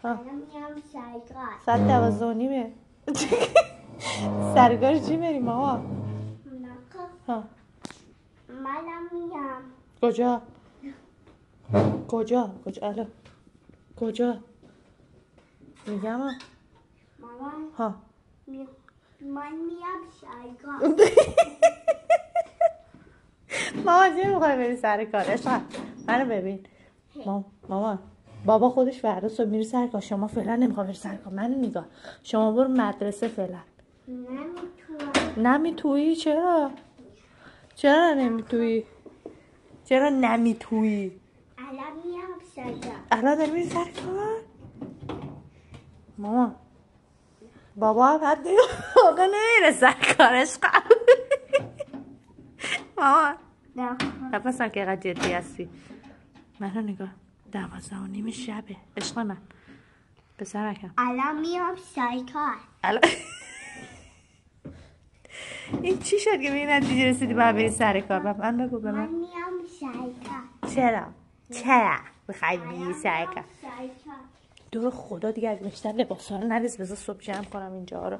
الان میام سرکار. ساعت 12:30 سرکار چی بریم ماما؟ ها منم میام. کجا الو کجا میگم مامان ها من میام سرکار. ماما چی میخوای بری سر کار؟ عشقم منو ببین مامان بابا خودش فردا صبح میره سر کار، شما فعلا نمیخوای بری سر کار. منو نگاه، شما برو مدرسه فعلا. نمیتویی؟ چرا نمیتویی؟ الان میام سرکار. الان داری میری سر کار؟ مامان بابا هم حد آقا نمیره سر کارش. مامان نفسم که اینقدر جدی هستی. منو نگاه 12:30 شبه عشق من پسرکم. الان میام سرکار. این چی شد که به این نتیجه رسیدی باید بری سر کار؟ من بگو به من من میام سرکار. چرا بخوای بری سر کار؟ دور خدا دیگه اگه بیشتر لباسا رو نریز، بذار صبح جمع کنم اینجا رو.